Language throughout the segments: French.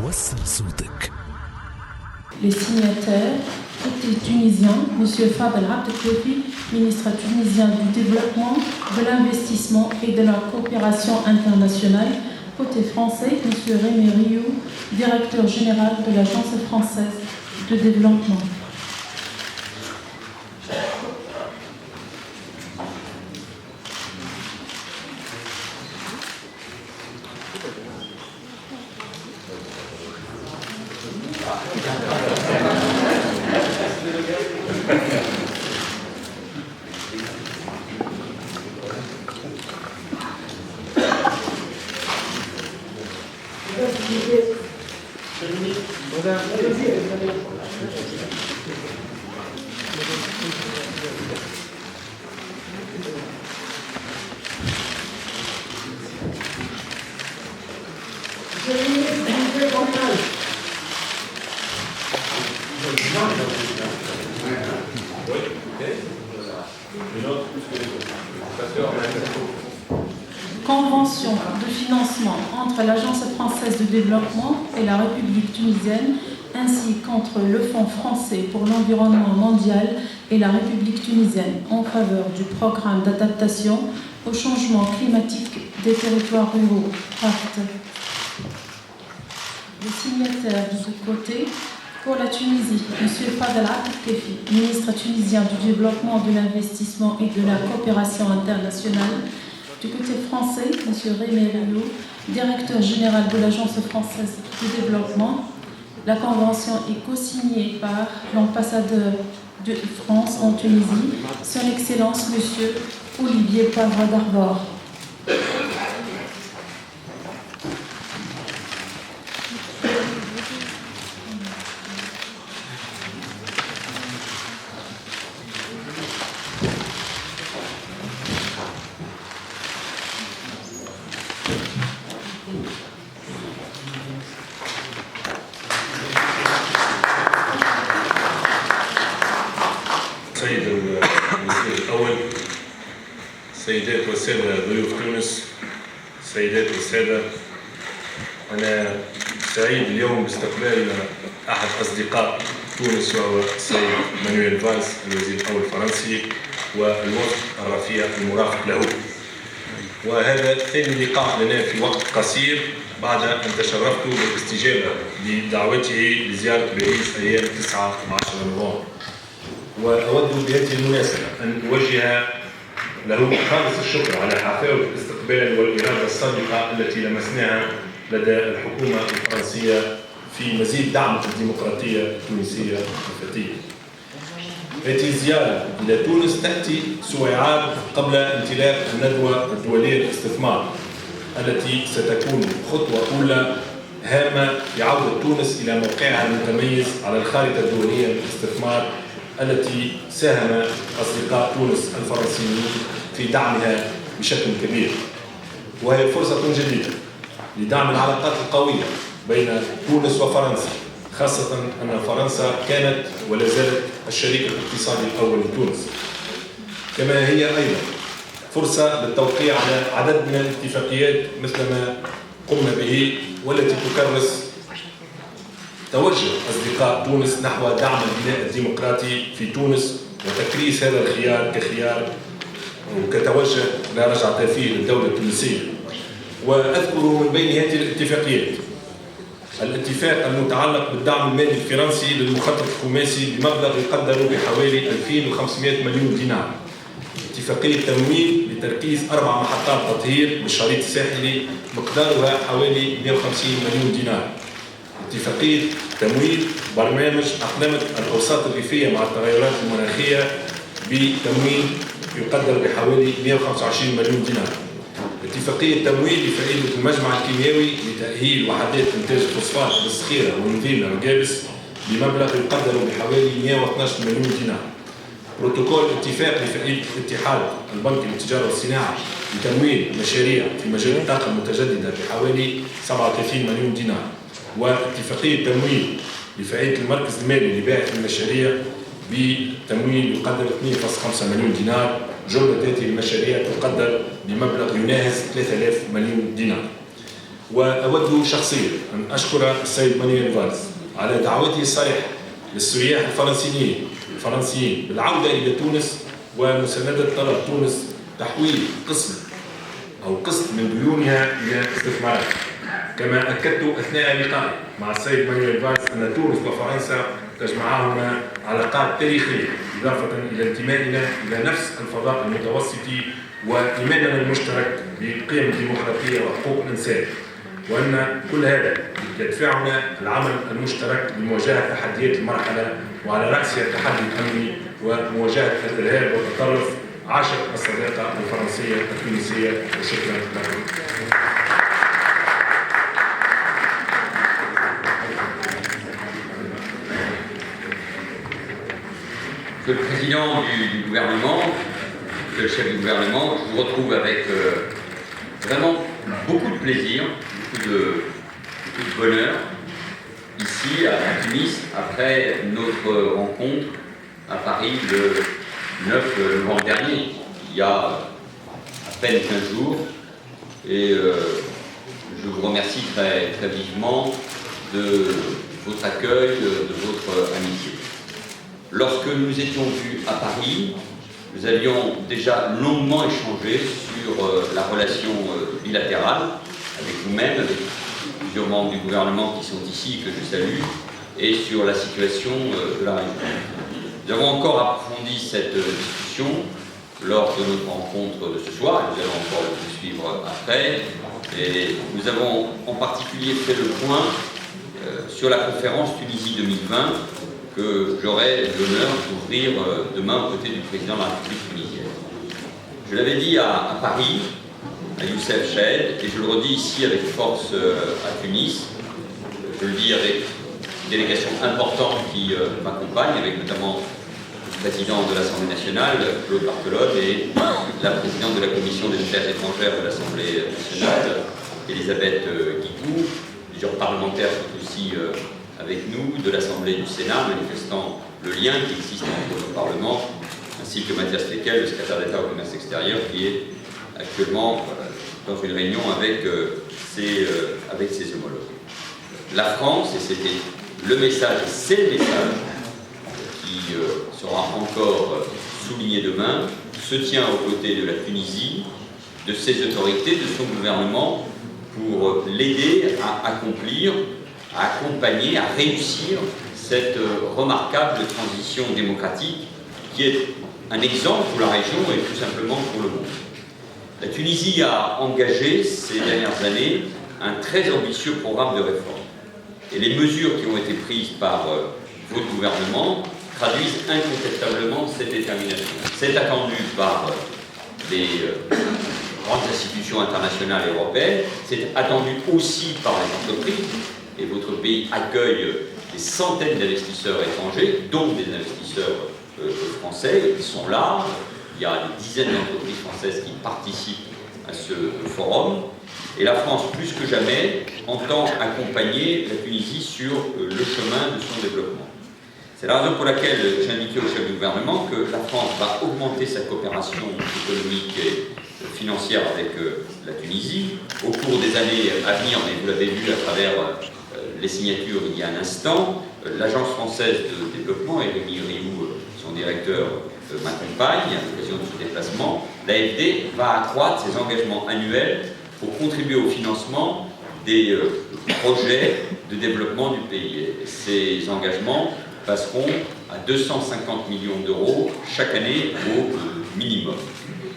وصل صوتك. Les signataires côté tunisien, M. Fadel Abdelkoufi, ministre tunisien du Développement, de l'Investissement et de la Coopération internationale. Côté français, M. Rémi Rioux, directeur général de l'Agence française de développement. Convention de financement entre l'Agence française de développement et la République tunisienne, ainsi qu'entre le Fonds français pour l'environnement mondial et la République tunisienne en faveur du programme d'adaptation au changement climatique des territoires ruraux. Acte. Les signataires de ce côté, pour la Tunisie, M. Fadel Abdelkoufi, ministre tunisien du Développement, de l'Investissement et de la Coopération internationale. Du côté français, M. Rémi Rioux, directeur général de l'Agence française de développement. La convention est co-signée par l'ambassadeur de France en Tunisie, Son Excellence M. Olivier Pavre d'Arbor. سيد الوزير الأول، سيدات والسادة ضيوف تونس، سيدات والسادة، أنا سعيد اليوم باستقبال أحد أصدقاء تونس وهو السيد مانويل فالس الوزير الأول الفرنسي والوفد الرفيع المرافق له. وهذا ثاني لقاء لنا في وقت قصير بعد أن تشرفت بالاستجابة لدعوته لزيارة باريس أيام 9 و10 نوفمبر. وأود بهذه المناسبة أن أوجه له خالص الشكر على حفاوة الاستقبال والإرادة الصادقة التي لمسناها لدى الحكومة الفرنسية في مزيد دعم الديمقراطية التونسية الفتية. هذه الزيارة إلى تونس تأتي سويعات قبل انطلاق الندوة الدولية للاستثمار التي ستكون خطوة أولى هامة لعودة تونس إلى موقعها المتميز على الخارطة الدولية للاستثمار التي ساهم أصدقاء تونس الفرنسيين في دعمها بشكل كبير. وهي فرصة جديدة لدعم العلاقات القوية بين تونس وفرنسا، خاصة أن فرنسا كانت ولا زالت الشريك الاقتصادي الأول لتونس. كما هي أيضا فرصة للتوقيع على عدد من الاتفاقيات مثل ما قمنا به، والتي تكرس توجه أصدقاء تونس نحو دعم البناء الديمقراطي في تونس وتكريس هذا الخيار كخيار وكتوجه لا رجعة فيه للدولة التونسية. وأذكر من بين هذه الاتفاقيات الاتفاق المتعلق بالدعم المالي الفرنسي للمخطط الخماسي بمبلغ يقدر بحوالي 2500 مليون دينار، اتفاقية تمويل لتركيز 4 محطات تطهير بالشريط الساحلي مقدارها حوالي 150 مليون دينار، اتفاقية تمويل برنامج أقلمة الأوساط الريفية مع التغيرات المناخية بتمويل يقدر بحوالي 125 مليون دينار، اتفاقية تمويل لفائدة المجمع الكيميائي لتأهيل وحدات إنتاج الفوسفات بالصخيرة والنذيل والجابس بمبلغ يقدر بحوالي 112 مليون دينار، بروتوكول اتفاق لفائدة الاتحاد البنكي للتجارة والصناعة لتمويل مشاريع في مجال الطاقة المتجددة بحوالي 37 مليون دينار، واتفاقية تمويل لفائدة المركز المالي لباحث المشاريع بتمويل يقدر 2.5 مليون دينار. جملة هذه المشاريع تقدر بمبلغ يناهز 3000 مليون دينار. وأود شخصيا أن أشكر السيد مانويل فالز على دعوته الصريحة للسياح الفرنسيين بالعودة إلى تونس ومساندة طلب تونس تحويل قسط من ديونها إلى استثمارات. كما أكدت أثناء لقائي مع السيد مانويل فالز أن تونس وفرنسا تجمعهما علاقات تاريخية إضافة إلى انتمائنا إلى نفس الفضاء المتوسطي وإيماننا المشترك بقيم الديمقراطية وحقوق الإنسان، وأن كل هذا يدفعنا العمل المشترك لمواجهة تحديات المرحلة وعلى رأسها التحدي الأمني ومواجهة الإرهاب والتطرف. عاشت الصداقة الفرنسية التونسية وشكرا لكم. Monsieur le Président du gouvernement, Monsieur le chef du gouvernement, je vous retrouve avec vraiment beaucoup de plaisir, beaucoup de bonheur ici à Tunis après notre rencontre à Paris le 9 novembre dernier, il y a à peine 15 jours, et je vous remercie très, très vivement de votre accueil, de votre amitié. Lorsque nous étions vus à Paris, nous avions déjà longuement échangé sur la relation bilatérale avec vous-même, avec plusieurs membres du gouvernement qui sont ici, que je salue, et sur la situation de la région. Nous avons encore approfondi cette discussion lors de notre rencontre de ce soir, et nous allons encore le poursuivre après. Et nous avons en particulier fait le point sur la conférence Tunisie 2020 que j'aurai l'honneur d'ouvrir demain aux côtés du président de la République tunisienne. Je l'avais dit à Paris, à Youssef Chahed, et je le redis ici avec force à Tunis. Je le dis avec une délégation importante qui m'accompagne, avec notamment le président de l'Assemblée nationale, Claude Barthelone, et la présidente de la Commission des affaires étrangères de l'Assemblée nationale, Elisabeth Guigou. Plusieurs parlementaires sont aussi avec nous, de l'Assemblée du Sénat, manifestant le lien qui existe entre nos parlements, ainsi que Mathias Fleckel, le secrétaire d'État au commerce extérieur, qui est actuellement dans une réunion avec ses homologues. La France, et c'était le message, c'est le message qui sera encore souligné demain, se tient aux côtés de la Tunisie, de ses autorités, de son gouvernement, pour l'aider à accomplir, à accompagner, à réussir cette remarquable transition démocratique qui est un exemple pour la région et tout simplement pour le monde. La Tunisie a engagé ces dernières années un très ambitieux programme de réforme. Et les mesures qui ont été prises par votre gouvernement traduisent incontestablement cette détermination. C'est attendu par les grandes institutions internationales et européennes, c'est attendu aussi par les entreprises, et votre pays accueille des centaines d'investisseurs étrangers, dont des investisseurs français, qui sont là. Il y a des dizaines d'entreprises françaises qui participent à ce forum. Et la France, plus que jamais, entend accompagner la Tunisie sur le chemin de son développement. C'est la raison pour laquelle j'ai indiqué au chef du gouvernement que la France va augmenter sa coopération économique et financière avec la Tunisie au cours des années à venir, mais vous l'avez vu à travers les signatures il y a un instant. L'Agence française de développement, et Rémi Rioux, son directeur, m'accompagne à l'occasion de ce déplacement. L'AFD va accroître ses engagements annuels pour contribuer au financement des projets de développement du pays. Et ces engagements passeront à 250 millions d'euros chaque année au minimum.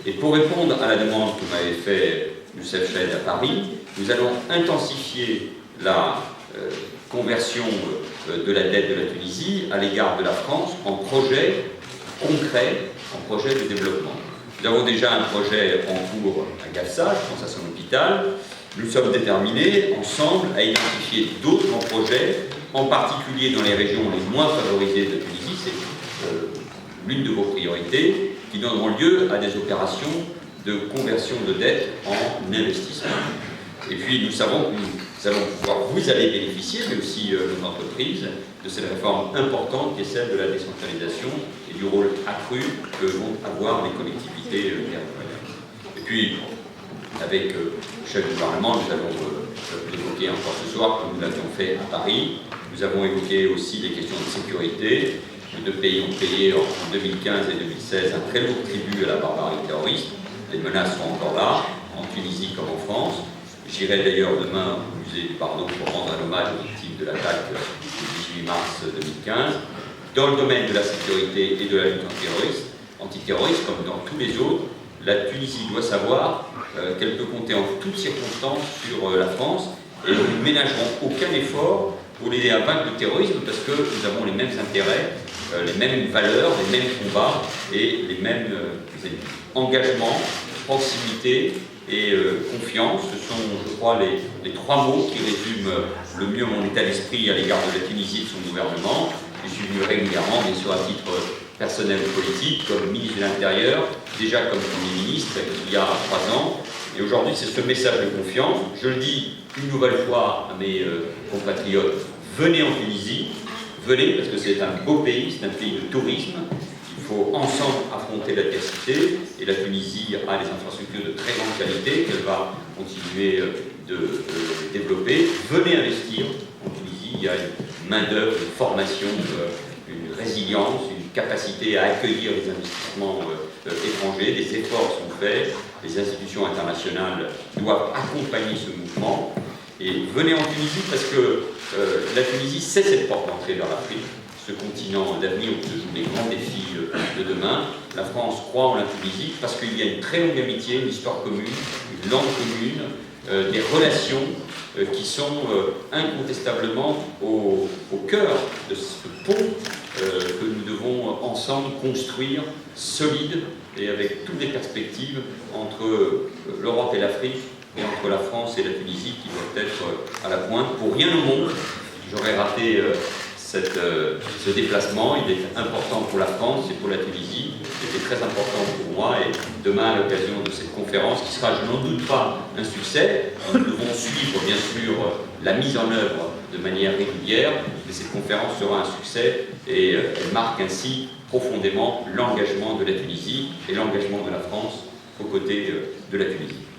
Et pour répondre à la demande que m'avait fait Youssef Chahed à Paris, nous allons intensifier la conversion de la dette de la Tunisie à l'égard de la France en projet concret, en projet de développement. Nous avons déjà un projet en cours à Gafsa, je pense à son hôpital. Nous sommes déterminés, ensemble, à identifier d'autres grands projets, en particulier dans les régions les moins favorisées de la Tunisie, c'est l'une de vos priorités, qui donneront lieu à des opérations de conversion de dette en investissement. Et puis nous savons que nous allons pouvoir, vous allez bénéficier, mais aussi nos entreprises, de cette réforme importante qui est celle de la décentralisation et du rôle accru que vont avoir les collectivités territoriales. Et puis, avec le chef du Parlement, nous allons évoqué encore ce soir, comme nous l'avions fait à Paris. Nous avons évoqué aussi les questions de sécurité. Les deux pays ont payé en 2015 et 2016 un très lourd tribut à la barbarie terroriste. Les menaces sont encore là, en Tunisie comme en France. J'irai d'ailleurs demain au musée du Bardo pour rendre un hommage aux victimes de l'attaque du 18 mars 2015. Dans le domaine de la sécurité et de la lutte antiterroriste, comme dans tous les autres, la Tunisie doit savoir qu'elle peut compter en toutes circonstances sur la France et nous ne ménagerons aucun effort pour l'aider à vaincre le terrorisme parce que nous avons les mêmes intérêts, les mêmes valeurs, les mêmes combats et les mêmes engagements, proximité et confiance. Ce sont, je crois, les trois mots qui résument le mieux mon état d'esprit à l'égard de la Tunisie et de son gouvernement. Je suis venu régulièrement, bien sûr, à titre personnel ou politique, comme ministre de l'Intérieur, déjà comme Premier ministre il y a 3 ans. Et aujourd'hui, c'est ce message de confiance. Je le dis une nouvelle fois à mes compatriotes, venez en Tunisie, venez parce que c'est un beau pays, c'est un pays de tourisme. Il faut ensemble affronter l'adversité et la Tunisie a des infrastructures de très grande qualité qu'elle va continuer de développer. Venez investir en Tunisie, il y a une main-d'œuvre, une formation, une résilience, une capacité à accueillir les investissements étrangers, des efforts sont faits, les institutions internationales doivent accompagner ce mouvement. Et venez en Tunisie parce que la Tunisie, c'est cette porte d'entrée vers l'Afrique, ce continent d'avenir où se jouent les grands défis de demain. La France croit en la Tunisie parce qu'il y a une très longue amitié, une histoire commune, une langue commune, des relations qui sont incontestablement au cœur de ce pont que nous devons ensemble construire solide et avec toutes les perspectives entre l'Europe et l'Afrique et entre la France et la Tunisie qui doivent être à la pointe. Pour rien au monde, j'aurais raté ce déplacement. Il est important pour la France et pour la Tunisie. C'était très important pour moi et demain à l'occasion de cette conférence qui sera, je n'en doute pas, un succès. Nous devons suivre bien sûr la mise en œuvre de manière régulière, mais cette conférence sera un succès et elle marque ainsi profondément l'engagement de la Tunisie et l'engagement de la France aux côtés de la Tunisie.